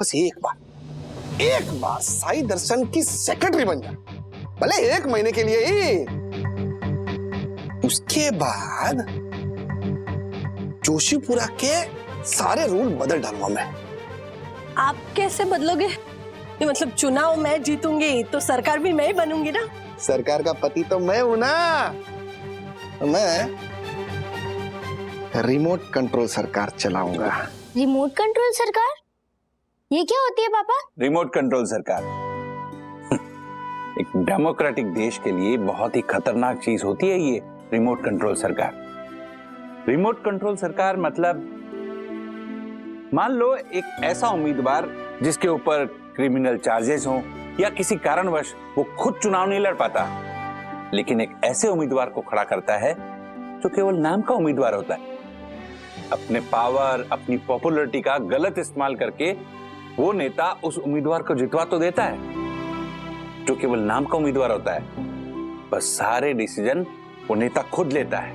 बस एक बार साई दर्शन की सेक्रेटरी बन जा, भले 1 महीने के लिए ही। उसके बाद जोशीपुरा के सारे रूल बदल डालूंगा मैं। आप कैसे बदलोगे? ये मतलब चुनाव मैं जीतूंगी तो सरकार भी मैं ही बनूंगी ना। सरकार का पति तो मैं हूं ना। मैं रिमोट कंट्रोल सरकार चलाऊंगा। रिमोट कंट्रोल सरकार? ये क्या होती है पापा? रिमोट कंट्रोल सरकार एक डेमोक्रेटिक देश के लिए बहुत ही खतरनाक चीज होती है ये रिमोट कंट्रोल सरकार। रिमोट कंट्रोल सरकार मतलब मान लो एक ऐसा उम्मीदवार जिसके ऊपर क्रिमिनल चार्जेस हों या किसी कारणवश वो खुद चुनाव नहीं लड़ पाता, लेकिन एक ऐसे उम्मीदवार को खड़ा करता है जो केवल नाम का उम्मीदवार होता है। अपने पावर, अपनी पॉपुलैरिटी का गलत इस्तेमाल करके वो नेता उस उम्मीदवार को जितवा तो देता है जो केवल नाम का उम्मीदवार होता है, बस सारे डिसीजन वो नेता खुद लेता है।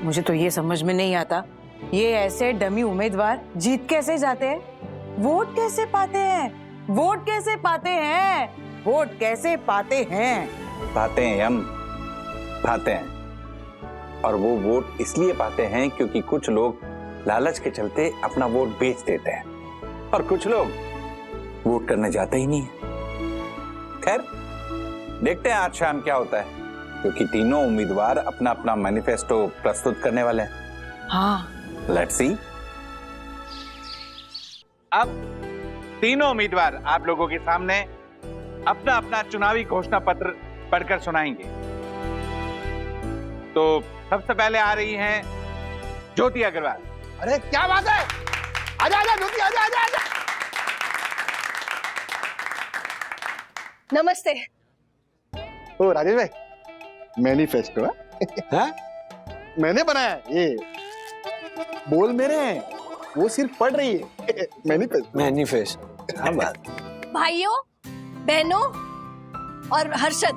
मुझे तो ये समझ में नहीं आता, ये ऐसे डमी उम्मीदवार जीत कैसे जाते हैं? वोट कैसे पाते हैं? वोट कैसे पाते हैं? वोट कैसे पाते हैं? पाते हैं हम, पाते हैं। और वो वोट इसलिए पाते हैं क्योंकि कुछ लोग लालच के चलते अपना वोट बेच देते हैं और कुछ लोग वोट करने जाते ही नहीं है। खैर देखते हैं आज शाम क्या होता है, क्योंकि तीनों उम्मीदवार अपना अपना मैनिफेस्टो प्रस्तुत करने वाले हैं। हाँ, लेट्स सी। अब तीनों उम्मीदवार आप लोगों के सामने अपना अपना चुनावी घोषणा पत्र पढ़कर सुनाएंगे। तो सबसे पहले आ रही हैं ज्योति अग्रवाल। अरे क्या बात है, आजा आजा ज्योति, आजा आजा आजा। नमस्ते। ओ राजेश भाई, मैनिफेस्टो है? मैंने बनाया ये, बोल मेरे हैं, वो सिर्फ पढ़ रही है। मैनिफेस्टो क्या बात। भाइयों, बहनों और हर्षद,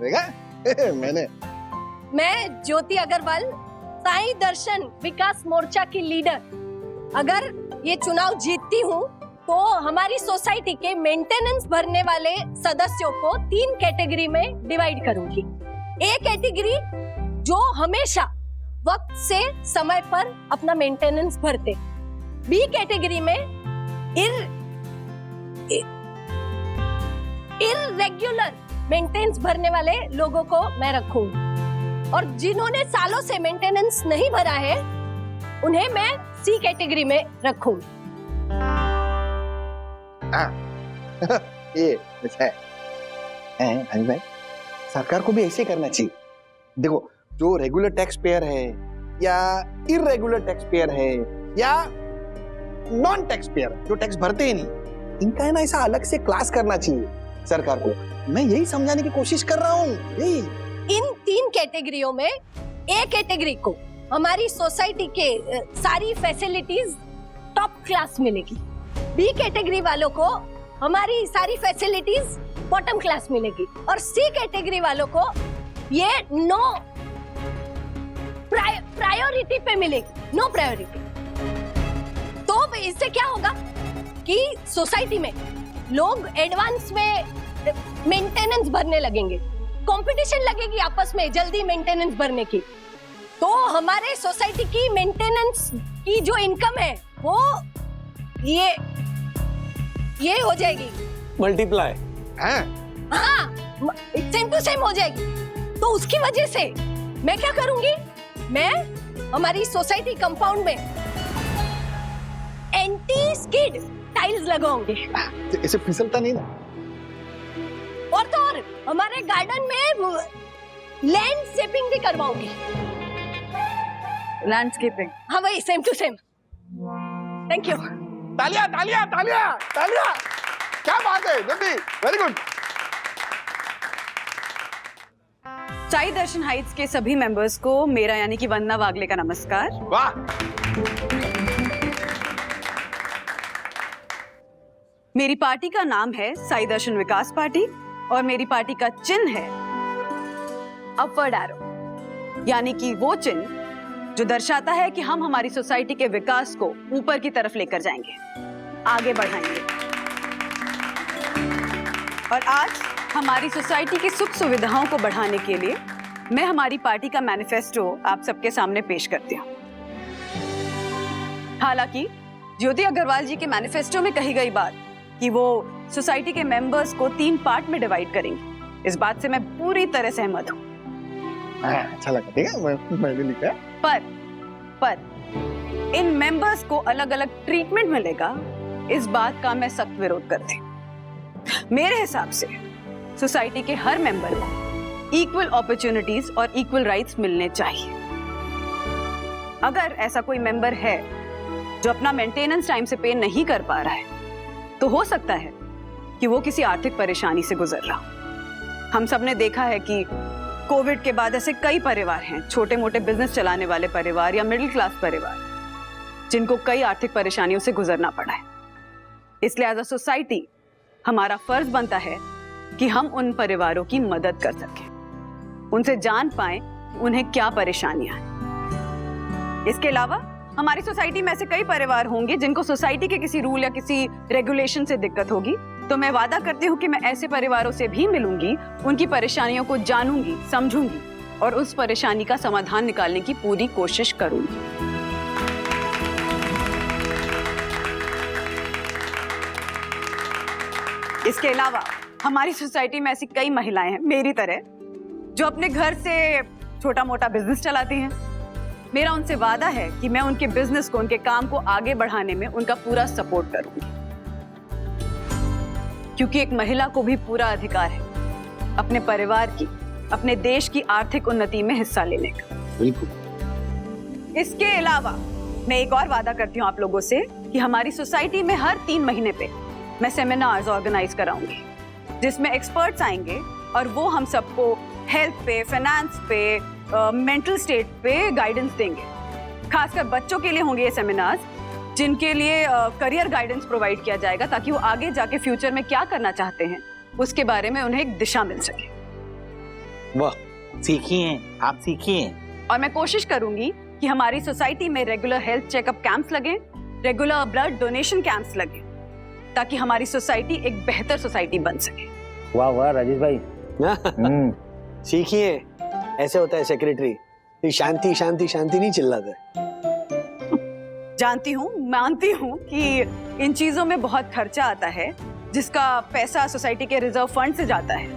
देखा मैं ज्योति अग्रवाल, साई दर्शन विकास मोर्चा की लीडर। अगर ये चुनाव जीतती हूँ तो हमारी सोसाइटी के मेंटेनेंस भरने वाले सदस्यों को 3 कैटेगरी में डिवाइड करूंगी। ए कैटेगरी जो हमेशा वक्त से समय पर अपना मेंटेनेंस भरते, बी कैटेगरी में इररेगुलर मेंटेनेंस भरने वाले लोगों को मैं रखूंगी, और जिन्होंने सालों से मेंटेनेंस नहीं भरा है उन्हें मैं सी कैटेगरी में रखूंगी। ये अच्छा है भाई, सरकार को भी ऐसे करना चाहिए। देखो, जो रेगुलर टैक्स पेयर है या इरेगुलर टैक्स पेयर है या नॉन टैक्स पेयर जो टैक्स भरते ही नहीं, इनका है ना ऐसा अलग से क्लास करना चाहिए सरकार को। मैं यही समझाने की कोशिश कर रहा हूँ। इन 3 कैटेगरियों में ए कैटेगरी को हमारी सोसाइटी के सारी फैसिलिटीज टॉप क्लास मिलेगी, बी कैटेगरी वालों को हमारी सारी फैसिलिटीज बॉटम क्लास मिलेगी, और सी कैटेगरी वालों को ये नो प्रायोरिटी पे मिलेगी, नो प्रायोरिटी। तो इससे क्या होगा कि सोसाइटी में लोग एडवांस में मेंटेनेंस भरने लगेंगे, कंपटीशन लगेगी आपस में जल्दी मेंटेनेंस भरने की, तो हमारे सोसाइटी की मेंटेनेंस की जो इनकम है वो ये हो जाएगी मल्टीप्लाई। हाँ, सेम टू सेम हो जाएगी। तो उसकी वजह से मैं क्या करूंगी, मैं हमारी सोसाइटी कंपाउंड में एंटी स्किड टाइल्स लगाऊंगी। इसे फिसलता नहीं ना। और तो और हमारे गार्डन में लैंडस्केपिंग भी करवाऊंगी। लैंडस्केपिंग? हाँ वही, same to same. Thank you. तालियां तालियां तालियां तालियां, क्या बात है Jyoti, very good. Sai Darshan heights के सभी मेंबर्स को मेरा यानी कि वंदना वागले का नमस्कार। वाह। मेरी पार्टी का नाम है साई दर्शन विकास पार्टी और मेरी पार्टी का चिन्ह है अपवर्ड एरो, यानी कि वो चिन्ह जो दर्शाता है कि हम हमारी सोसाइटी के विकास को ऊपर की तरफ लेकर जाएंगे। आगे बढ़ाएंगे। और आज हमारी सोसाइटी की सुख सुविधाओं को बढ़ाने के लिए मैं हमारी पार्टी का मैनिफेस्टो आप सबके सामने पेश करती हूँ। हालांकि ज्योति अग्रवाल जी के मैनिफेस्टो में कही गई बात कि वो सोसाइटी के मेंबर्स को 3 पार्ट में डिवाइड करेंगे, इस बात से मैं पूरी तरह सहमत हूँ। अच्छा लगा, ठीक है, मैंने लिखा है। पर इन मेंबर्स को अलग अलग ट्रीटमेंट मिलेगा, इस बात का मैं सख्त विरोध करती हूँ। मेरे हिसाब से सोसाइटी के हर मेंबर को इक्वल अपॉर्चुनिटीज और इक्वल राइट्स मिलने चाहिए। अगर ऐसा कोई मेंबर है जो अपना मेंटेनेंस टाइम से पे नहीं कर पा रहा है, तो हो सकता है कि वो किसी आर्थिक परेशानी से गुजर रहा हो। हम सब ने देखा है कि कोविड के बाद ऐसे कई परिवार हैं, छोटे मोटे बिजनेस चलाने वाले परिवार या मिडिल क्लास परिवार, जिनको कई आर्थिक परेशानियों से गुजरना पड़ा है। इसलिए एज अ सोसाइटी हमारा फर्ज बनता है कि हम उन परिवारों की मदद कर सकें, उनसे जान पाएं उन्हें क्या परेशानियां हैं। इसके अलावा हमारी सोसाइटी में ऐसे कई परिवार होंगे जिनको सोसाइटी के किसी रूल या किसी रेगुलेशन से दिक्कत होगी, तो मैं वादा करती हूँ कि मैं ऐसे परिवारों से भी मिलूंगी, उनकी परेशानियों को जानूंगी, समझूंगी और उस परेशानी का समाधान निकालने की पूरी कोशिश करूंगी। इसके अलावा हमारी सोसाइटी में ऐसी कई महिलाएं हैं मेरी तरह, जो अपने घर से छोटा मोटा बिजनेस चलाती हैं। मेरा उनसे वादा है कि मैं उनके बिजनेस को, उनके काम को आगे बढ़ाने में उनका पूरा सपोर्ट करूंगी, क्योंकि एक महिला को भी पूरा अधिकार है अपने परिवार की, अपने देश की आर्थिक उन्नति में हिस्सा लेने का। बिल्कुल। इसके अलावा मैं एक और वादा करती हूँ आप लोगों से कि हमारी सोसाइटी में हर 3 महीने पे मैं सेमिनार्स ऑर्गेनाइज कराऊंगी, जिसमें एक्सपर्ट्स आएंगे और वो हम सबको हेल्थ पे, फाइनेंस पे, मेंटल स्टेट पे गाइडेंस देंगे। खासकर बच्चों के लिए होंगे ये सेमिनार्स, जिनके लिए करियर गाइडेंस प्रोवाइड किया जाएगा, ताकि वो आगे जाके फ्यूचर में क्या करना चाहते हैं उसके बारे में उन्हें एक दिशा मिल सके। वाह, सीखिए, आप सीखिए। और मैं कोशिश करूंगी कि हमारी सोसाइटी में रेगुलर हेल्थ चेकअप कैंप्स लगे, रेगुलर ब्लड डोनेशन कैंप्स लगे, ताकि हमारी सोसाइटी एक बेहतर सोसाइटी बन सके। वाह वाह राजेश भाई, सीखिए, ऐसे होता है सेक्रेटरी, शांति शांति शांति नहीं चिल्लाता है। जानती हूँ, मानती हूँ कि इन चीजों में बहुत खर्चा आता है, जिसका पैसा सोसाइटी के रिजर्व फंड से जाता है,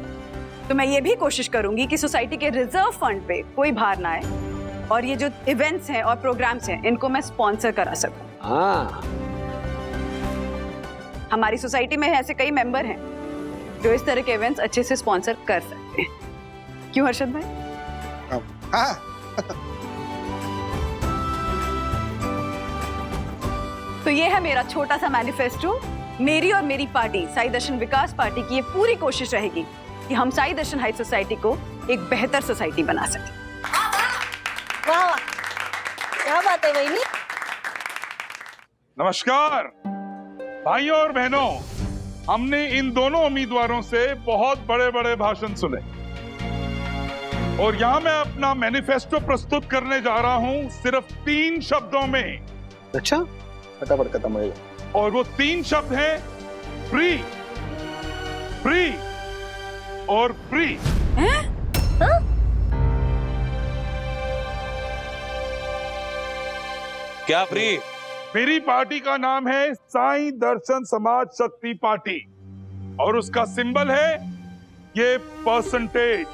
तो मैं ये भी कोशिश करूंगी कि सोसाइटी के रिजर्व फंड पे कोई भार ना आए और ये जो इवेंट्स हैं और प्रोग्राम्स हैं इनको मैं स्पॉन्सर करा सकूं। हाँ, हमारी सोसाइटी में ऐसे कई मेंबर हैं जो इस तरह के इवेंट्स अच्छे से स्पॉन्सर कर सकते हैं। क्यों हर्षद भाई? हाँ। तो ये है मेरा छोटा सा मैनिफेस्टो। मेरी और मेरी पार्टी साई दर्शन विकास पार्टी की ये पूरी कोशिश रहेगी कि हम साई दर्शन हाई सोसाइटी को एक बेहतर सोसाइटी बना सकें। वाह, क्या बात है वहीनी। नमस्कार भाइयों और बहनों, हमने इन दोनों उम्मीदवारों से बहुत बड़े बड़े भाषण सुने और यहाँ मैं अपना मैनिफेस्टो प्रस्तुत करने जा रहा हूँ सिर्फ 3 शब्दों में। अच्छा, फटाफट खत्म हो जाएगा। और वो 3 शब्द हैं फ्री, फ्री और फ्री। क्या फ्री? मेरी पार्टी का नाम है साई दर्शन समाज शक्ति पार्टी और उसका सिंबल है ये परसेंटेज।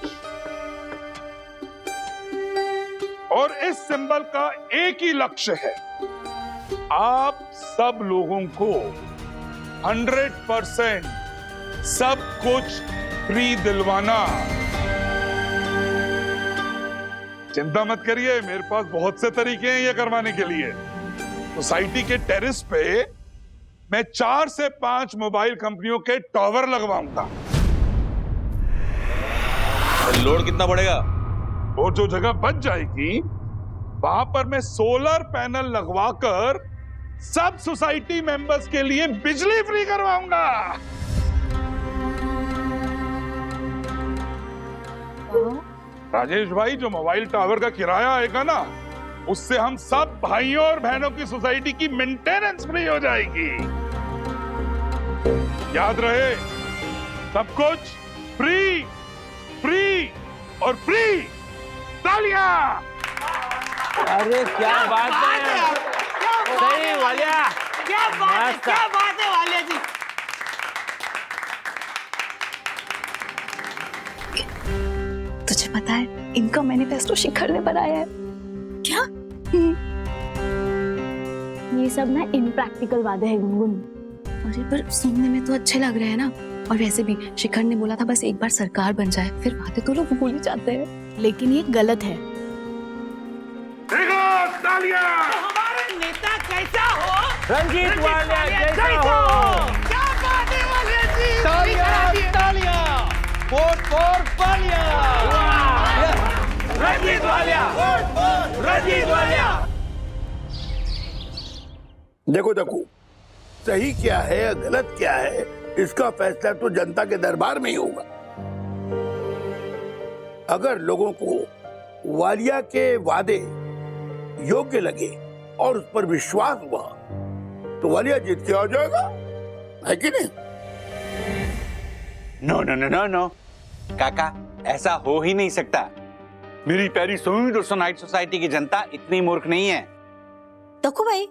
और इस सिंबल का एक ही लक्ष्य है, आप सब लोगों को 100% सब कुछ फ्री दिलवाना। चिंता मत करिए, मेरे पास बहुत से तरीके हैं ये करवाने के लिए। सोसाइटी के टेरेस पे मैं 4 से 5 मोबाइल कंपनियों के टावर लगवाऊंगा। लोड कितना पड़ेगा? और जो जगह बच जाएगी वहां पर मैं सोलर पैनल लगवाकर सब सोसाइटी मेंबर्स के लिए बिजली फ्री करवाऊंगा। राजेश भाई, जो मोबाइल टावर का किराया आएगा ना, उससे हम सब भाइयों और बहनों की सोसाइटी की मेंटेनेंस फ्री हो जाएगी। याद रहे, सब कुछ फ्री, फ्री और फ्री। तालियां। अरे क्या बात है, सही वालिया, क्या बात है वालिया जी। तुझे पता है इनका मैनिफेस्टो शिखर ने बनाया है। क्या? ये सब ना इम्प्रैक्टिकल वादे हैं गुनगुन। अरे पर सुनने में तो अच्छे लग रहे हैं ना, और वैसे भी शिखर ने बोला था बस एक बार सरकार बन जाए, फिर वादे तो लोग भूल ही जाते हैं। लेकिन ये गलत है। तालियां। हमारे नेता कैसा हो, रंजीत वालिया जैसा हो। क्या बात है वालिया जी, तालियां तालियां, वोट फॉर वालिया, रंजीत वालिया, रंजीत वालिया। देखो देखो, सही क्या है गलत क्या है, इसका फैसला तो जनता के दरबार में ही होगा। अगर लोगों को वालिया के वादे योग्य लगे और उस पर विश्वास हुआ तो वालिया जीत के आ जाएगा, है कि नहीं? No no no no no काका, ऐसा हो ही नहीं सकता। मेरी प्यारी सोनाइट सोसाइटी की जनता इतनी मूर्ख नहीं है। देखो भाई,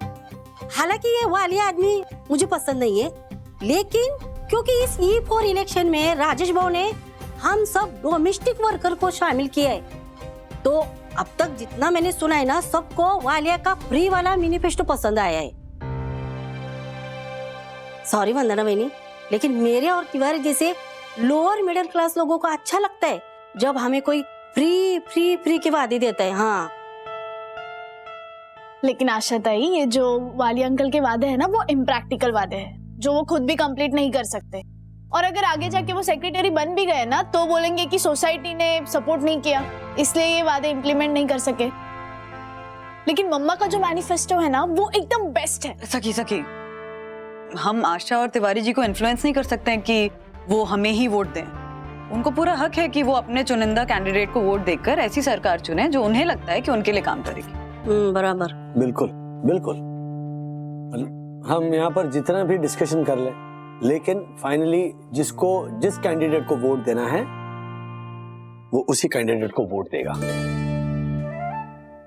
हालांकि ये वालिया आदमी मुझे पसंद नहीं है, लेकिन क्योंकि इस E4 इलेक्शन में राजेश भाव ने हम सब डोमेस्टिक वर्कर को शामिल किया है, तो अब तक जितना मैंने सुना है ना, सबको वालिया का फ्री वाला मैनिफेस्टो पसंद आया है। सॉरी वंदना बहनी, लेकिन मेरे और तिवारी जैसे लोअर मिडिल क्लास लोगों को अच्छा लगता है जब हमें कोई फ्री फ्री फ्री के वादे देता है। हाँ, लेकिन आशा ताई, ये जो वालिया अंकल के वादे हैं ना, वो इम्प्रैक्टिकल वादे हैं जो वो खुद भी कंप्लीट नहीं कर सकते। और अगर आगे जाके वो सेक्रेटरी बन भी गए ना, तो बोलेंगे कि सोसाइटी ने सपोर्ट नहीं किया, इसलिए ये वादे इम्प्लीमेंट नहीं कर सके। लेकिन मम्मा का जो मैनिफेस्टो है ना, वो एकदम बेस्ट है। सखी, हम आशा और तिवारी जी को इन्फ्लुएंस नहीं कर सकते हैं कि वो हमें ही वोट दें। उनको पूरा हक है कि वो अपने चुनिंदा कैंडिडेट को वोट देकर ऐसी सरकार चुने जो उन्हें लगता है कि उनके लिए काम करेगी। बराबर। बिल्कुल बिल्कुल, हम यहाँ पर जितना भी डिस्कशन कर ले, लेकिन फाइनली जिस कैंडिडेट को वोट देना है वो उसी कैंडिडेट को वोट देगा।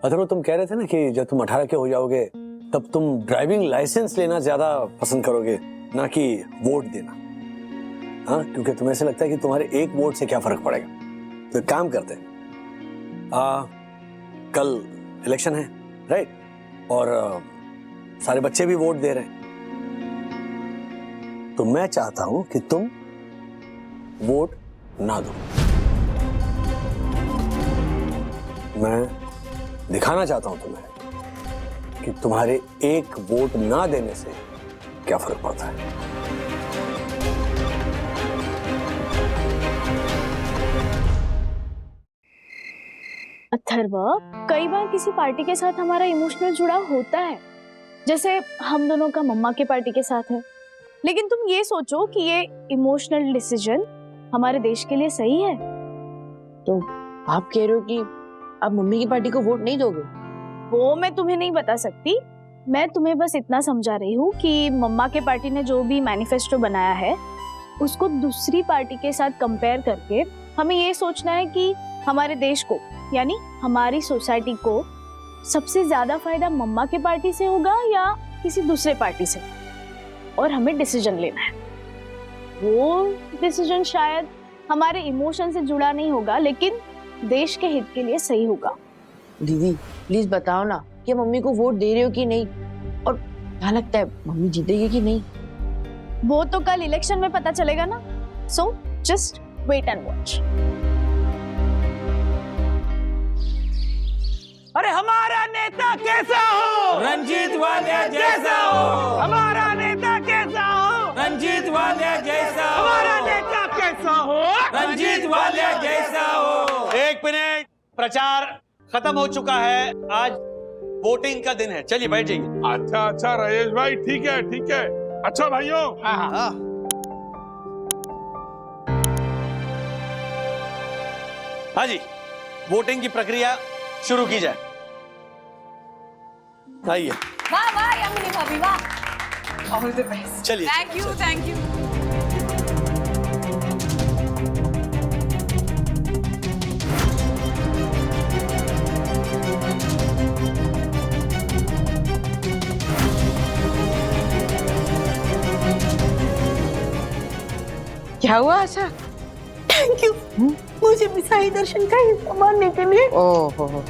अथर्व, तुम कह रहे थे ना कि जब तुम 18 के हो जाओगे तब तुम ड्राइविंग लाइसेंस लेना ज्यादा पसंद करोगे, ना कि वोट देना। हाँ, क्योंकि तुम्हें ऐसा लगता है कि तुम्हारे एक वोट से क्या फर्क पड़ेगा। तो एक काम करते हैं, कल इलेक्शन है, राइट, और सारे बच्चे भी वोट दे रहे हैं, तो मैं चाहता हूं कि तुम वोट ना दो। मैं दिखाना चाहता हूं तुम्हें कि तुम्हारे एक वोट ना देने से क्या फर्क पड़ता है। अथर्व, कई बार किसी पार्टी के साथ हमारा इमोशनल जुड़ाव होता है, जैसे हम दोनों का मम्मा की पार्टी के साथ है। लेकिन तुम ये सोचो कि ये इमोशनल डिसीजन हमारे देश के लिए सही है। तो आप कह रहे हो कि आप मम्मी की पार्टी को वोट नहीं दोगे? वो मैं तुम्हें नहीं बता सकती, मैं तुम्हें बस इतना समझा रही हूँ कि मम्मा के पार्टी ने जो भी मैनिफेस्टो बनाया है उसको दूसरी पार्टी के साथ कंपेयर करके हमें ये सोचना है कि हमारे देश को, यानी हमारी सोसाइटी को सबसे ज्यादा फायदा मम्मा के पार्टी से होगा या किसी दूसरे पार्टी से, और हमें डिसीजन लेना है। वो डिसीजन शायद हमारे इमोशन से जुड़ा नहीं होगा, लेकिन देश के हित के लिए सही होगा। दीदी प्लीज बताओ ना कि मम्मी को वोट दे रहे हो कि नहीं, और क्या लगता है मम्मी जीतेगी कि नहीं? वो तो कल इलेक्शन में पता चलेगा ना, so just wait and watch. अरे हमारा नेता कैसा हो, रंजीत वालिया जैसा हो। हमारा नेता कैसा हो, रंजीत वालिया जैसा हो। हमारा नेता कैसा हो, रंजीत वालिया जैसा हो। एक मिनट, प्रचार खत्म हो चुका है, आज वोटिंग का दिन है, चलिए बैठ जाइए। अच्छा राजेश भाई, ठीक है ठीक है। अच्छा भाइयों, हाँ जी, वोटिंग की प्रक्रिया शुरू की जाए। आइए। वाह वाह यमुनी भाभी वाह। All the best. चलिए। Thank you. क्या हुआ आशा? थैंक यू मुझे भी साई दर्शन का हिस्सा मानने के लिए। ओहो,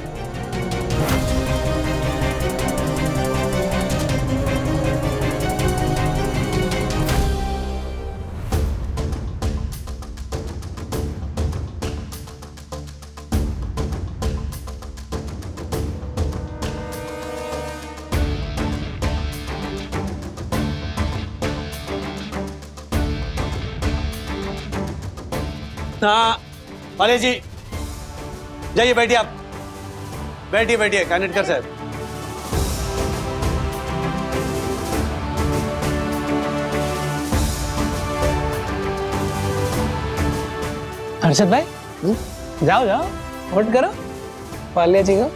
हाँ वालिया जी जाइए बैठिए, आप बैठिए बैठिए कानेटकर साहब। हर्षद भाई जाओ जाओ वोट करो वालिया जी को।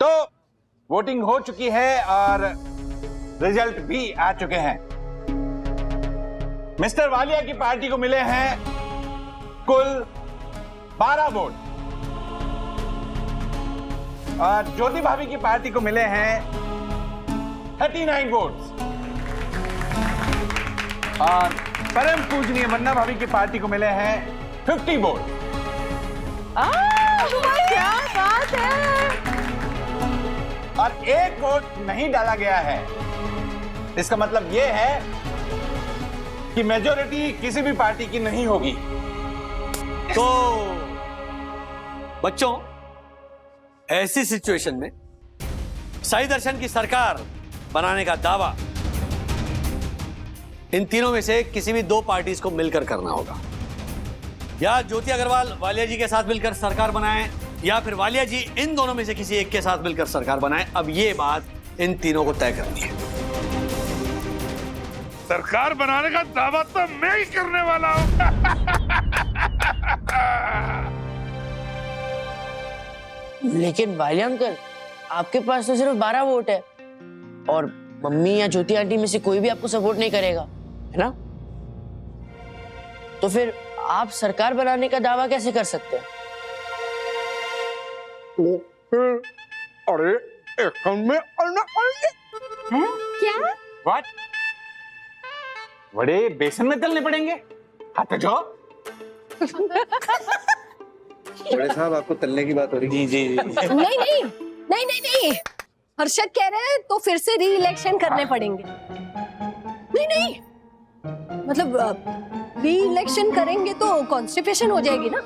तो वोटिंग हो चुकी है और रिजल्ट भी आ चुके हैं। मिस्टर वालिया की पार्टी को मिले हैं कुल 12 वोट और ज्योति भाभी की पार्टी को मिले हैं 39 वोट्स और परम पूजनीय मन्ना भाभी की पार्टी को मिले हैं 50 वोट। क्या बात है। और एक वोट नहीं डाला गया है। इसका मतलब यह है कि मेजॉरिटी किसी भी पार्टी की नहीं होगी। तो बच्चों ऐसी सिचुएशन में साई दर्शन की सरकार बनाने का दावा इन तीनों में से किसी भी दो पार्टीज को मिलकर करना होगा। या ज्योति अग्रवाल वालिया जी के साथ मिलकर सरकार बनाए या फिर वालिया जी इन दोनों में से किसी एक के साथ मिलकर सरकार बनाए। अब ये बात इन तीनों को तय करनी है। सरकार बनाने का दावा तो मैं ही करने वाला हूं। लेकिन वालिया अंकल आपके पास तो सिर्फ 12 वोट है और मम्मी या ज्योति आंटी में से कोई भी आपको सपोर्ट नहीं करेगा, है ना? तो फिर आप सरकार बनाने का दावा कैसे कर सकते हैं? अरे में क्या? What? बड़े बेसन में तलने पड़ेंगे? हाथ पे जाओ। बड़े साहब आपको तलने की बात हो रही है? जी नहीं नहीं नहीं नहीं नहीं हर्षद कह रहे हैं तो फिर से री इलेक्शन करने पड़ेंगे। नहीं नहीं मतलब री इलेक्शन करेंगे तो कॉन्स्टिपेशन हो जाएगी ना।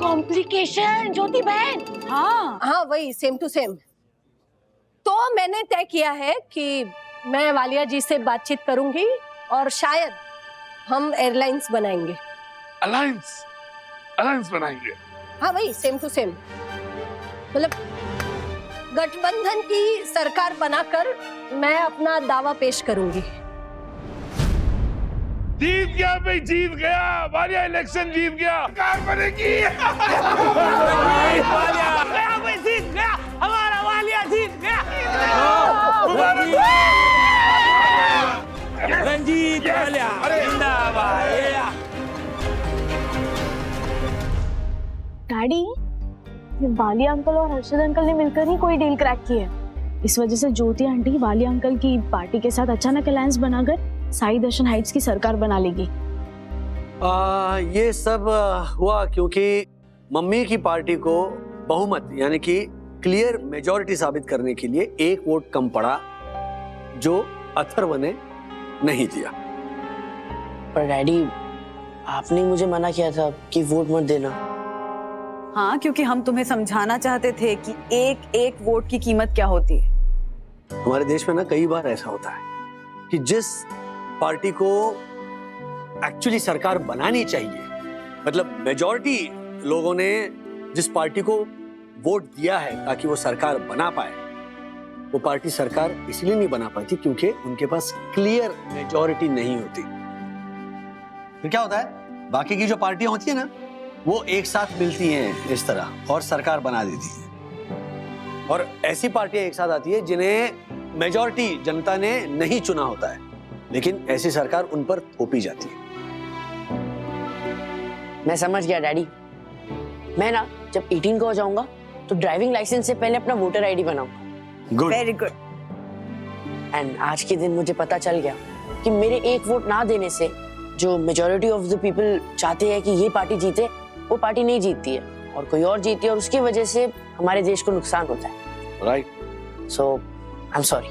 कॉम्प्लिकेशन ज्योति बहन। हाँ वही सेम टू सेम। तो मैंने तय किया है कि मैं वालिया जी से बातचीत करूंगी और शायद हम एयरलाइंस बनाएंगे। अलायंस बनाएंगे। हाँ वही सेम टू सेम मतलब गठबंधन की सरकार बनाकर मैं अपना दावा पेश करूंगी। जीत गया भाई, जीत गया। वालिया इलेक्शन जीत गया। सरकार बनेगी। भाई जीत गया, हमारा वालिया जीत गया। रंजीत वालिया जिंदाबाद। डैडी, वालिया अंकल और हर्षद अंकल ने मिलकर ही कोई डील क्रैक की है। इस वजह से ज्योति आंटी वालिया अंकल की पार्टी के साथ अचानक अलायंस बनाकर साई दर्शन हाइट्स की सरकार बना लेगी। ये सब हुआ क्योंकि मम्मी की पार्टी को बहुमत यानी कि क्लियर मेजॉरिटी साबित करने के लिए एक वोट कम पड़ा जो अथर्व ने नहीं दिया। पर डैडी, आपने मुझे मना किया था कि वोट मत देना। हाँ, क्योंकि हम तुम्हें समझाना चाहते थे कि एक एक वोट की कीमत क्या होती है। हमारे देश में ना कई बार ऐसा होता है कि जिस पार्टी को एक्चुअली सरकार बनानी चाहिए, मतलब मेजॉरिटी लोगों ने जिस पार्टी को वोट दिया है ताकि वो सरकार बना पाए, वो पार्टी सरकार इसलिए नहीं बना पाती क्योंकि उनके पास क्लियर मेजॉरिटी नहीं होती। फिर क्या होता है, बाकी की जो पार्टियां होती है ना, वो एक साथ मिलती हैं इस तरह और सरकार बना देती है। और ऐसी पार्टियां एक साथ आती है जिन्हें मेजॉरिटी जनता ने नहीं चुना होता है, लेकिन ऐसी सरकार उन पर थोपी जाती है। मैं समझ गया डैडी। मैं ना जब 18 का हो जाऊंगा तो ड्राइविंग लाइसेंस से पहले अपना वोटर आईडी बनाऊंगा। Good, very good. एंड आज के दिन मुझे पता चल गया कि मेरे एक वोट ना देने से जो मेजॉरिटी ऑफ द पीपल चाहते हैं कि ये पार्टी जीते, वो पार्टी नहीं जीतती है और कोई और जीती है, और उसकी वजह से हमारे देश को नुकसान होता है। Right. So I am sorry.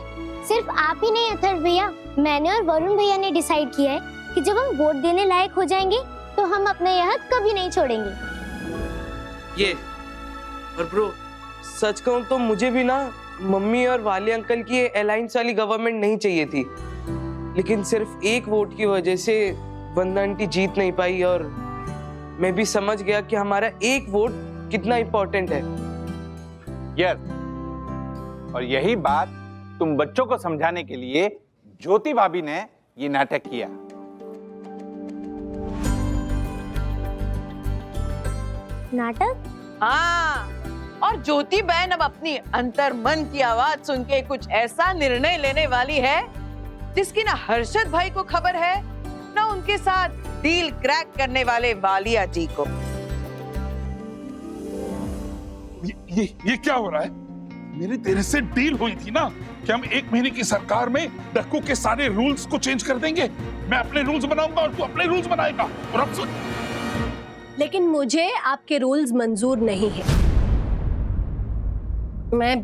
सिर्फ आप ही नहीं अथर्व भैया, मैंने और वरुण भैया ने डिसाइड किया है कि जब हम वोट देने लायक हो जाएंगे तो हम अपना यह हक कभी नहीं छोड़ेंगे। ये और ब्रो, सच कहूं तो मुझे भी ना मम्मी और वाले अंकल की अलायंस वाली गवर्नमेंट नहीं चाहिए थी, लेकिन सिर्फ एक वोट की वजह से वंदना आंटी जीत नहीं पाई और मैं भी समझ गया कि हमारा एक वोट कितना इंपॉर्टेंट है। यस, और यही बात तुम बच्चों को समझाने के लिए ज्योति भाभी ने ये नाटक किया। नाटक? हाँ, और ज्योति बहन अब अपनी अंतर मन की आवाज सुन के कुछ ऐसा निर्णय लेने वाली है जिसकी ना हर्षद भाई को खबर है, ना उनके साथ डील क्रैक करने वाले वालिया जी को। ये क्या हो रहा है? मेरी तेरे से डील हुई थी ना कि हम 1 महीने की सरकार में डक्कू के सारे रूल्स को चेंज कर देंगे। मैं अपने रूल्स बनाऊंगा और तू अपने रूल्स बनाएगा। और अब सुन, लेकिन मुझे आपके रूल्स मंजूर नहीं है। मैं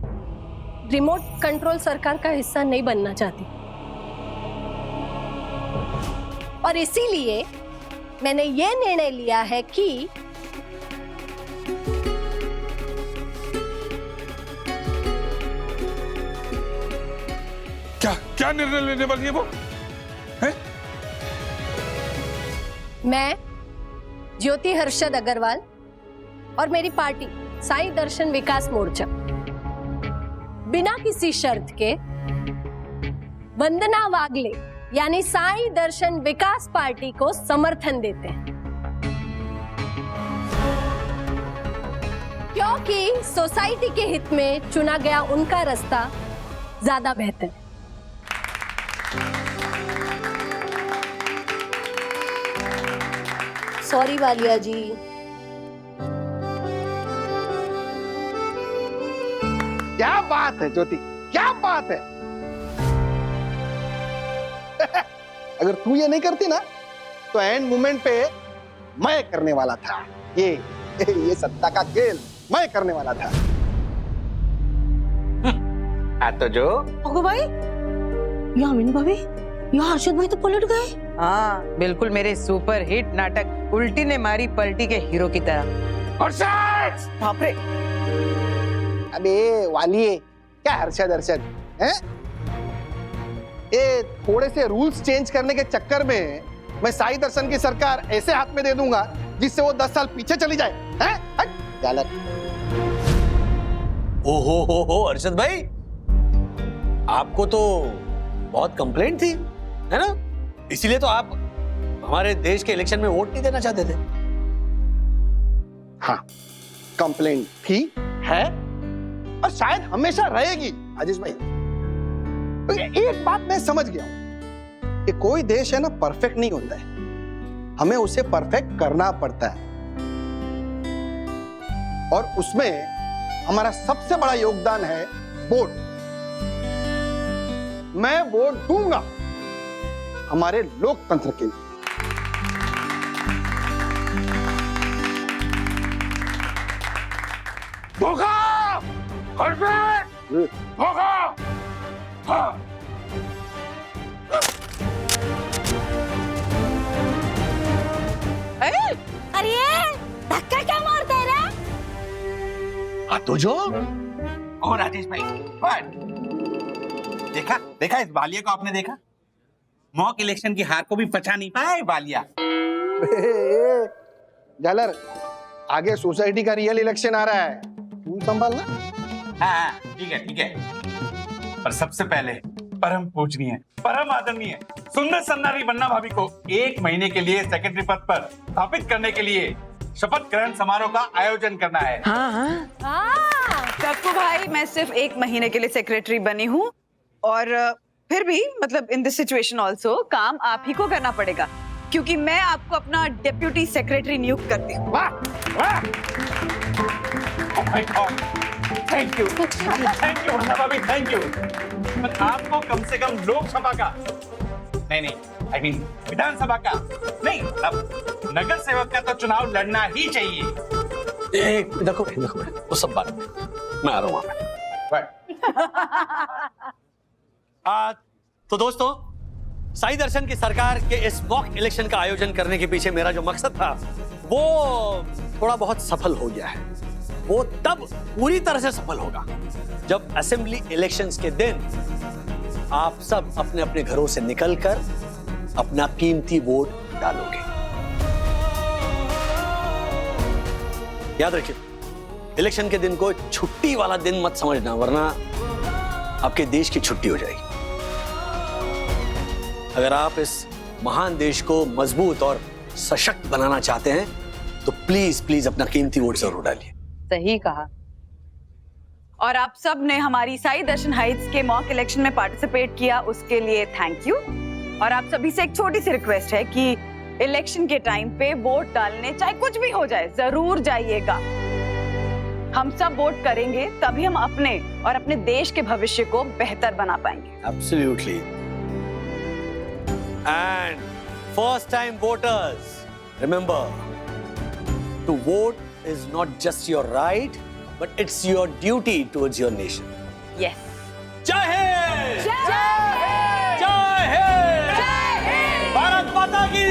रिमोट कंट्रोल सरकार का हिस्सा नहीं बनना चाहती, और इसीलिए मैंने ये निर्णय लिया है कि क्या निर्णय लेने वाली है वो? है? मैं ज्योति हर्षद अग्रवाल और मेरी पार्टी साई दर्शन विकास मोर्चा बिना किसी शर्त के वंदना वागले यानी साई दर्शन विकास पार्टी को समर्थन देते हैं, क्योंकि सोसाइटी के हित में चुना गया उनका रास्ता ज्यादा बेहतर है। सॉरी वालिया जी। क्या बात है ज्योति, क्या बात है। अगर तू ये नहीं करती ना तो एंड मोमेंट पे मैं करने वाला था। ये सत्ता का खेल मैं करने वाला था। तो जो ओगो भाई, यामिनी भाभी, यहाँ हर्षद भाई तो पलट गए। हाँ बिल्कुल, मेरे सुपर हिट नाटक उल्टी ने मारी पलटी के हीरो की तरह। हर्षद! बाप रे! अबे वालिए, क्या हर्षद हैं? ये थोड़े से रूल्स चेंज करने के चक्कर में मैं साई दर्शन की सरकार ऐसे हाथ में दे दूंगा जिससे वो 10 साल पीछे चली जाए। हैं? गलत। हो अर्शद भाई, आपको तो बहुत कंप्लेंट थी, है ना? इसीलिए तो आप हमारे देश के इलेक्शन में वोट नहीं देना चाहते थे। हाँ, कंप्लेंट थी, है और शायद हमेशा रहेगी। आजीज भाई, तो एक बात मैं समझ गया हूं कि कोई देश है ना परफेक्ट नहीं होता है, हमें उसे परफेक्ट करना पड़ता है, और उसमें हमारा सबसे बड़ा योगदान है वोट। मैं वोट दूंगा हमारे लोकतंत्र के लिए। धोखा! हर्षद! धोखा! हाँ। तो जो और राजेश भाई, what? देखा इस वालिया को आपने देखा? मॉक इलेक्शन की हार को भी पचा नहीं पाया वालिया। जालर, आगे सोसाइटी का रियल इलेक्शन आ रहा है, तू संभालना। हाँ, ठीक है। पर सबसे पहले परम पूजनीय, परम आदरणीय सुंदर सन्नारी बन्ना भाभी को 1 महीने के लिए सेक्रेटरी पद पर स्थापित करने के लिए शपथ ग्रहण समारोह का आयोजन करना है। कक्कू भाई, मैं सिर्फ 1 महीने के लिए सेक्रेटरी बनी हूँ और फिर भी मतलब इन दिस सिचुएशन ऑल्सो काम आप ही को करना पड़ेगा क्योंकि मैं आपको अपना डेप्यूटी सेक्रेटरी नियुक्त करती हूँ। वाह! Oh my God! Thank you, बन्ना भाभी, thank you. पर आपको कम से कम लोकसभा का नहीं, I mean विधानसभा का नहीं, अब नगर सेवक का तो चुनाव लड़ना ही चाहिए। देखो वो सब बात मैं आ रहा हूँ वहां पे। तो दोस्तों, साई दर्शन की सरकार के इस मॉक इलेक्शन का आयोजन करने के पीछे मेरा जो मकसद था वो थोड़ा बहुत सफल हो गया है। वो तब पूरी तरह से सफल होगा जब असेंबली इलेक्शंस के दिन आप सब अपने अपने घरों से निकलकर अपना कीमती वोट डालोगे। याद रखिए, इलेक्शन के दिन को छुट्टी वाला दिन मत समझना, वरना आपके देश की छुट्टी हो जाएगी। अगर आप इस महान देश को मजबूत और सशक्त बनाना चाहते हैं तो प्लीज प्लीज अपना कीमती वोट जरूर डालिए। सही कहा। और आप सब ने हमारी साई दर्शन हाइट्स के मॉक इलेक्शन में पार्टिसिपेट किया, उसके लिए थैंक यू। और आप सभी से एक छोटी सी रिक्वेस्ट है कि इलेक्शन के टाइम पे वोट डालने चाहे कुछ भी हो जाए जरूर जाइएगा। हम सब वोट करेंगे तभी हम अपने और अपने देश के भविष्य को बेहतर बना पाएंगे। Absolutely. And first time voters, remember, to vote is not just your right, but it's your duty towards your nation. Yes. जय हिंद! जय हिंद! भारत माता की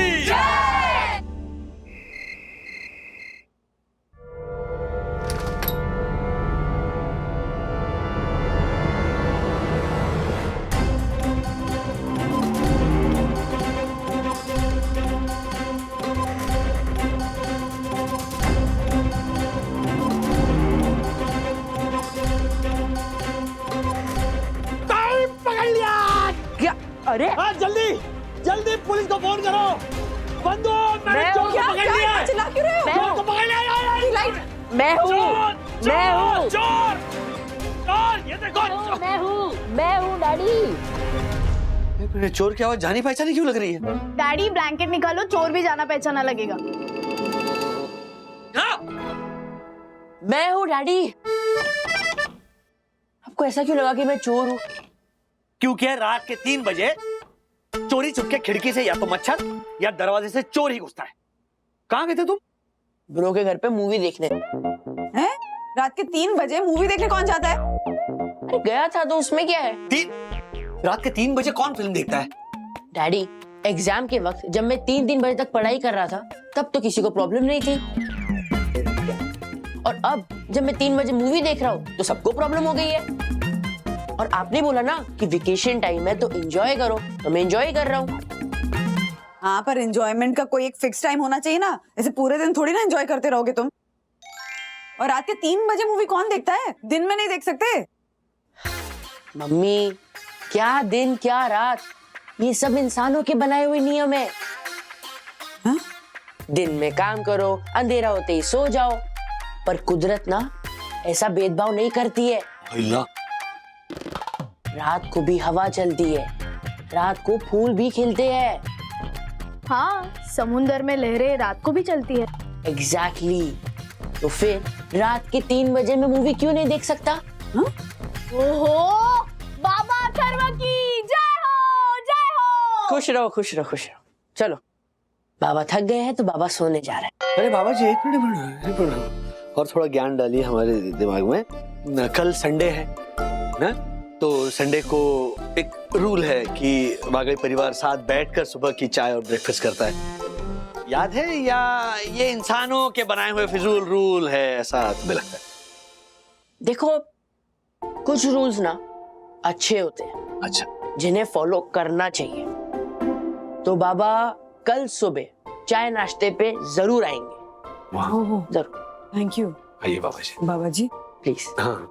अरे जल्दी पुलिस को फोन करो। बंदो, मैंने चोर को पकड़ लिया। चिल्ला क्यों रहे हो? चोर को पकड़ लिया। मैं हूँ। चोर, ये देखो। मैं हूँ डैडी। चोर की आवाज जानी पहचानी क्यों लग रही है? डैडी ब्लैंकेट निकालो, चोर भी जाना पहचाना लगेगा। मैं हूँ डैडी। आपको ऐसा क्यों लगा कि मैं चोर हूँ? क्योंकि रात के 3 बजे चोरी चुपके खिड़की से या तो मच्छर या दरवाजे से चोर ही घुसता है। कहाँ गए थे तुम? ब्रो के घर पे मूवी देखने। हैं? रात के 3 बजे मूवी देखने कौन जाता है? अरे गया था तो उसमें क्या है? रात के 3 बजे कौन फिल्म देखता है? डैडी, एग्जाम के वक्त जब मैं 3 बजे तक पढ़ाई कर रहा था तब तो किसी को प्रॉब्लम नहीं थी, और अब जब मैं 3 बजे मूवी देख रहा हूँ तो सबको प्रॉब्लम हो गई है। और आपने बोला ना कि वेकेशन टाइम है तो एंजॉय करो, तो मैं एंजॉय कर रहा हूँ। हाँ, पर एंजॉयमेंट का कोई एक फिक्स टाइम होना चाहिए ना। ऐसे पूरे दिन थोड़ी ना एंजॉय करते रहोगे तुम। और रात के 3 बजे मूवी कौन देखता है? दिन में नहीं देख सकते? मम्मी, क्या दिन क्या रात, ये सब इंसानों के बनाए हुए नियम है। हाँ? दिन में काम करो, अंधेरा होते ही सो जाओ, पर कुदरत ना ऐसा भेदभाव नहीं करती है। रात को भी हवा चलती है, रात को फूल भी खिलते हैं। हाँ, समुंदर में लहरें रात को भी चलती है। एग्जैक्टली। तो फिर रात के 3 बजे मैं मूवी क्यों नहीं देख सकता? ओहो, बाबा अथर्व की जय हो, जय हो। खुश रहो, खुश रहो, खुश रहो। चलो, बाबा थक गए हैं तो बाबा सोने जा रहे हैं। अरे बाबा जी, एक मिनट और थोड़ा ज्ञान डालिए हमारे दिमाग में। कल संडे है ना, तो संडे को एक रूल है कि वागई परिवार साथ बैठकर सुबह की चाय और ब्रेकफास्ट करता है। याद है या ये इंसानों के बनाए हुए फिजूल रूल है? ऐसा तुम्हें लगता है? देखो, कुछ रूल्स ना अच्छे होते हैं, अच्छा, जिन्हें फॉलो करना चाहिए। तो बाबा कल सुबह चाय नाश्ते पे जरूर आएंगे। जरूर। Thank you. आइए बाबा जी। बाबा जी प्लीज। हाँ।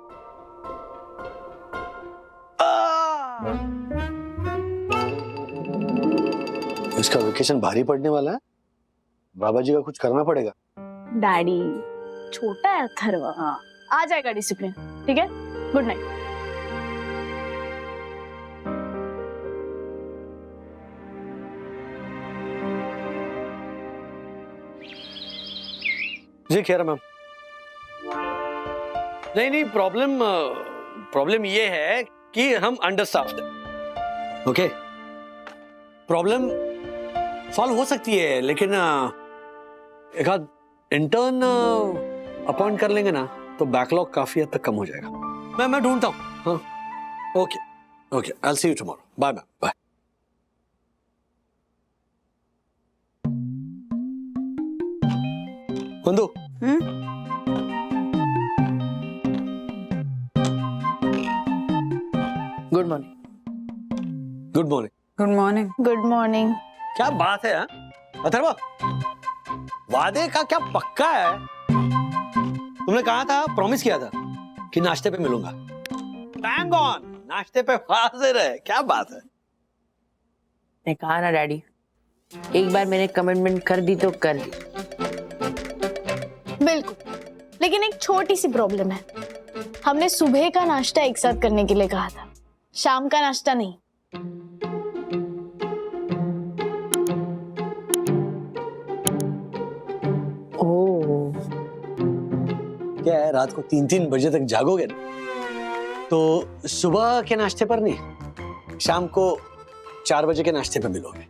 इसका वेकेशन भारी पड़ने वाला है, बाबा जी का कुछ करना पड़ेगा। डैडी छोटा है अथर्व, हाँ आ जाएगा डिसिप्लिन। ठीक है, गुड नाइट। जी कह रहा मैम। नहीं, प्रॉब्लम ये है कि हम अंडरस्टाफ्ड हैं। ओके, प्रॉब्लम सॉल्व हो सकती है, लेकिन एक आध इंटर्न अपॉइंट कर लेंगे ना तो बैकलॉग काफी हद तक कम हो जाएगा। मैं ढूंढता हूँ। हाँ, okay, I will see you tomorrow. Bye ma'am, bye. बंधु, good morning. Good morning. Good morning. Good morning. क्या बात है अथर्व, वादे का क्या पक्का है? तुमने कहा था, प्रॉमिस किया था कि नाश्ते पे मिलूंगा। बैंग ऑन, नाश्ते पे हाजिर है। क्या बात है? मैं कहा ना डैडी, एक बार मैंने कमिटमेंट कर दी तो कर दी। बिल्कुल, लेकिन एक छोटी सी प्रॉब्लम है। हमने सुबह का नाश्ता एक साथ करने के लिए कहा था, शाम का नाश्ता नहीं। ओह, क्या है, रात को 3-3 बजे तक जागोगे ना, तो सुबह के नाश्ते पर नहीं, शाम को 4 बजे के नाश्ते पे मिलोगे।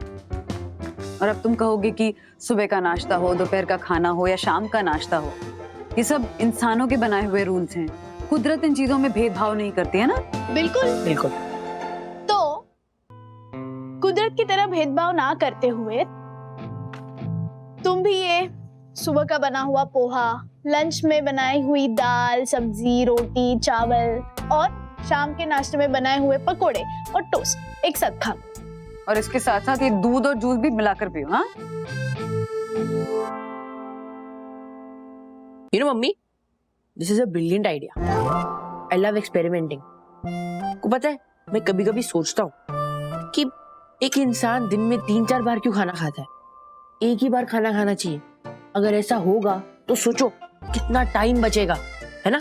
और अब तुम कहोगे कि सुबह का नाश्ता हो, दोपहर का खाना हो या शाम का नाश्ता हो, ये सब इंसानों के बनाए हुए रूल्स हैं। कुदरत इन चीजों में भेदभाव नहीं करती है ना। बिल्कुल बिल्कुल। तो कुदरत की तरह भेदभाव ना करते हुए तुम भी ये सुबह का बना हुआ पोहा, लंच में बनाई हुई दाल, सब्जी, रोटी, चावल और शाम के नाश्ते में बनाए हुए पकोड़े और टोस्ट एक साथ खा। और इसके साथ साथ ये दूध और जूस भी मिलाकर पियो। हाँ, you know mummy, this is a brilliant idea. I love experimenting. को पता है, मैं कभी कभी सोचता हूँ कि एक इंसान दिन में 3-4 बार क्यों खाना खाता है? एक ही बार खाना खाना चाहिए। अगर ऐसा होगा तो सोचो कितना टाइम बचेगा, है ना?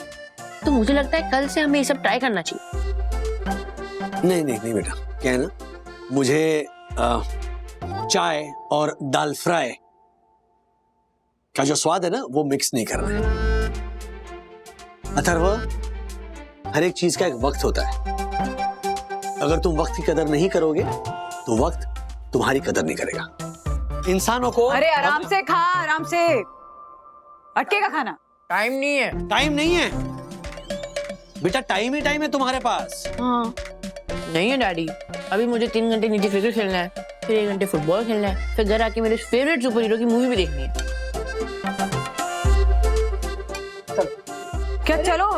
तो मुझे लगता है कल से हमें ये सब ट्राई करना चाहिए। नहीं बेटा, क्या है ना, मुझे चाय और दाल फ्राई का जो स्वाद है ना, वो मिक्स नहीं करना है। अथर्व, हर एक चीज का एक वक्त होता है। अगर तुम वक्त की कदर नहीं करोगे तो वक्त तुम्हारी कदर नहीं करेगा। इंसानों को अरे आराम से खा, आराम से। अटकेगा खाना। टाइम नहीं है। टाइम नहीं है बेटा, टाइम ही टाइम है तुम्हारे पास। हाँ। नहीं है डैडी, अभी मुझे 3 घंटे नीचे क्रिकेट खेलना है, फिर 1 घंटे फुटबॉल खेलना है, फिर घर आके मेरे फेवरेट सुपर हीरो की मूवी भी देखनी है। क्या चलो,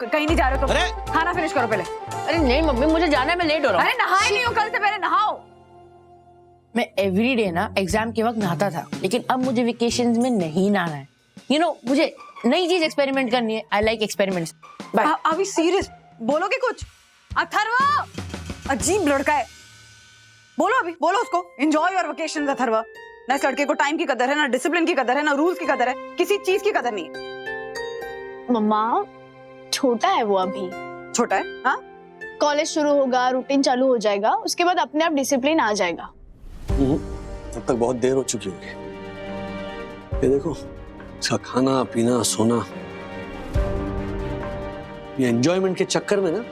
कहीं नहीं जा रहे तो अरे खाना फिनिश करो पहले। अरे नहीं मम्मी, मुझे जाना है, मैं लेट हो रहा हूँ। अरे नहाए नहीं हो, कल से पहले नहाओ। मैं एवरी डे ना एग्जाम के वक्त नहाता था, लेकिन अब मुझे वेकेशंस में नहीं नहाना है। यू नो, मुझे नई चीज एक्सपेरिमेंट करनी है। I like experiments. बाय। अभी सीरियस बोलोगे कुछ? अथर्व अजीब लड़का है, बोलो अभी, बोलो उसको। Enjoy your vacation Atharva. ना इस लड़के को टाइम की कदर है, ना डिसिप्लिन की कदर है, ना रूल्स की कदर है, किसी चीज की कदर नहीं है। मम्मा, छोटा है वो अभी। छोटा है? हाँ, कॉलेज शुरू होगा, रूटीन चालू हो जाएगा, उसके बाद अपने आप डिसिप्लिन आ जाएगा। तब तक बहुत देर हो चुकी होगी। ये देखो, इसका खाना पीना सोना, ये एंजॉयमेंट के चक्कर में ना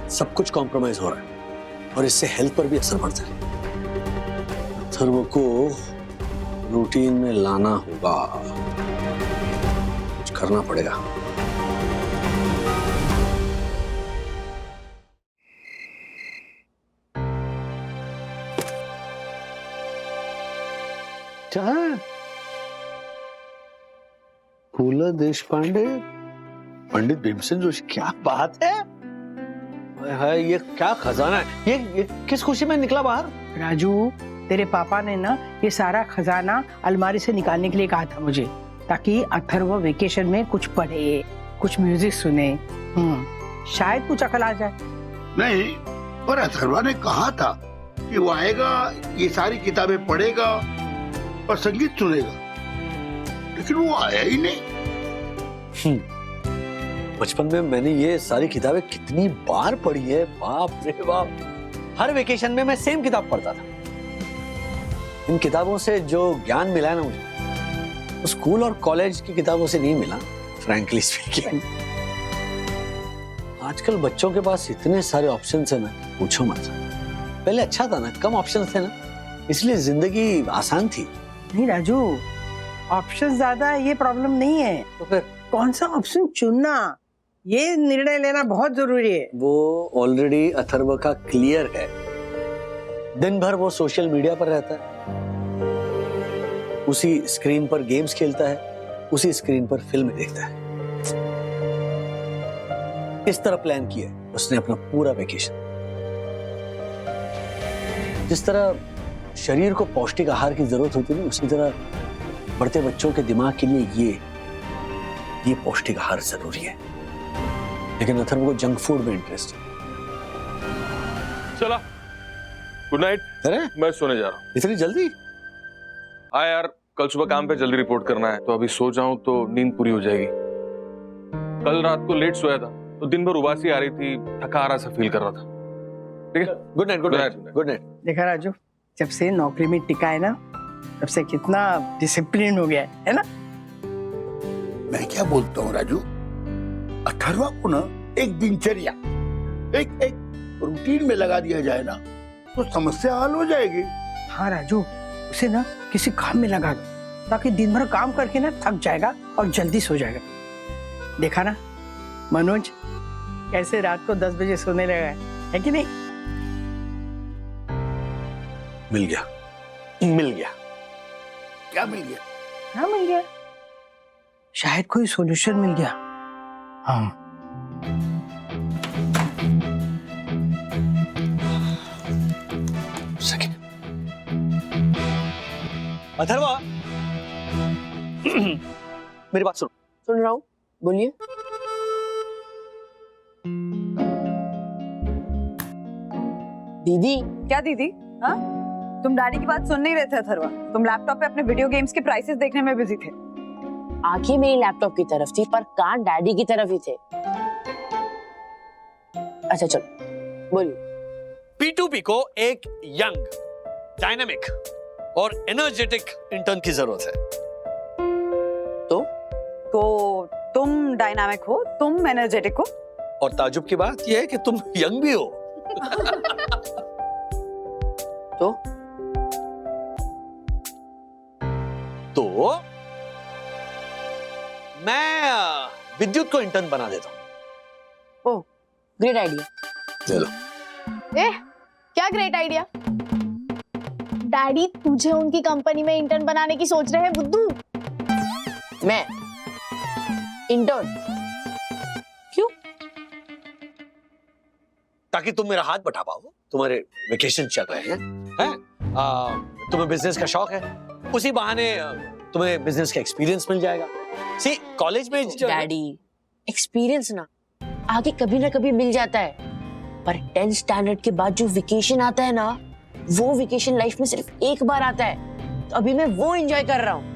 सब कुछ कॉम्प्रोमाइज हो रहा है और इससे हेल्थ पर भी असर पड़ता है। अथर्व को रूटीन में लाना होगा, कुछ करना पड़ेगा। पु ल देशपांडे पंडित भीमसेन जोशी, क्या बात है? हाय, ये क्या खजाना है? ये किस खुशी में निकला बाहर? राजू, तेरे पापा ने ना ये सारा खजाना अलमारी से निकालने के लिए कहा था मुझे, ताकि अथर्व वेकेशन में कुछ पढ़े, कुछ म्यूजिक सुने, शायद कुछ अकल आ जाए। नहीं, पर अथर्वा ने कहा था कि वो आएगा, ये सारी किताबें पढ़ेगा और संगीत सुनेगा, लेकिन वो आया ही नहीं। बचपन में मैंने ये सारी किताबें कितनी बार पढ़ी है, बाप रे बाप। हर वेकेशन में मैं सेम किताब पढ़ता था। इन किताबों से जो ज्ञान मिला है ना मुझे, वो स्कूल और कॉलेज की किताबों से नहीं मिला, फ्रैंकली स्पीकिंग। आजकल बच्चों के पास इतने सारे ऑप्शंस हैं ना, पूछो मत। पहले अच्छा था ना, कम ऑप्शंस थे ना, इसलिए जिंदगी आसान थी। नहीं राजू, ऑप्शन ज्यादा है ये प्रॉब्लम नहीं है, तो फिर कौन सा ऑप्शन चुनना, ये निर्णय लेना बहुत जरूरी है। वो ऑलरेडी अथर्व का क्लियर है। दिन भर वो सोशल मीडिया पर रहता है, उसी स्क्रीन पर गेम्स खेलता है, उसी स्क्रीन पर फिल्म देखता है। इस तरह प्लान किया है उसने अपना पूरा वेकेशन। जिस तरह शरीर को पौष्टिक आहार की जरूरत होती है, उसी तरह बढ़ते बच्चों के दिमाग के लिए ये पौष्टिक आहार जरूरी है। लेकिन अथर्व को जंक फूड में इंटरेस्ट है। चला, गुड नाइट। अरे मैं सोने जा रहा हूँ। इतनी जल्दी? हाँ यार, कल सुबह काम पे जल्दी रिपोर्ट करना है, तो अभी सो जाऊं तो नींद पूरी हो जाएगी। कल रात को लेट सोया था, तो दिन भर उबासी आ रही थी, थका आ रहा सा फील कर रहा था। ठीक है, good night. Good night. Good night. देखा राजू, जब से नौकरी में टिका है ना, तब से कितना डिसिप्लिन हो गया है ना। मैं क्या बोलता हूँ राजू, अथर्वा को ना एक दिनचर्या, एक रूटीन में लगा दिया जाए ना, तो समस्या हल हो जाएगी। हाँ राजू, उसे ना किसी काम में लगा दो, ताकि दिन भर काम करके ना थक जाएगा और जल्दी सो जाएगा। देखा ना मनोज, कैसे रात को 10 बजे सोने लगा है कि नहीं? मिल गया। क्या मिल गया? हाँ मिल गया, शायद कोई सॉल्यूशन मिल गया। हाँ अथर्वा, मेरी बात सुनो। सुन रहा हूँ, बोलिए। दीदी। क्या दीदी? हाँ, तुम डैडी की बात सुन नहीं रहे थे अथर्वा, तुम लैपटॉप पे अपने वीडियो गेम्स के प्राइसेस देखने में बिजी थे। आंखें मेरी लैपटॉप की तरफ थी, पर कान डैडी की तरफ ही थे। अच्छा चलो बोलिए। P2P को एक यंग, डायनामिक और एनर्जेटिक इंटर्न की जरूरत है। तो तुम डायनामिक हो, तुम एनर्जेटिक हो, और ताजुब की बात यह है कि तुम यंग भी हो। तो मैं विद्युत को इंटर्न बना देता हूं। ओह, ग्रेट आइडिया। चलो। क्या ग्रेट आइडिया? डैडी तुझे उनकी कंपनी में इंटर्न बनाने की सोच रहे हैं बुद्धू। मैं इंटर्न? क्यों? ताकि तुम मेरा हाथ बटा पाओ। तुम्हारे वेकेशन चल रहे हैं? तुम्हें बिजनेस का शौक है, उसी बहाने तुम्हें बिजनेस का एक्सपीरियंस मिल जाएगा। सी, कॉलेज में डैडी, एक्सपीरियंस ना आगे कभी ना कभी मिल जाता है, पर 10th स्टैंडर्ड के बाद जो वेकेशन आता है ना, वो वेकेशन लाइफ में सिर्फ एक बार आता है। तो अभी मैं वो एंजॉय कर रहा हूँ।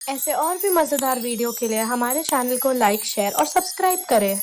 ऐसे और भी मजेदार वीडियो के लिए हमारे चैनल को लाइक, शेयर और सब्सक्राइब करें।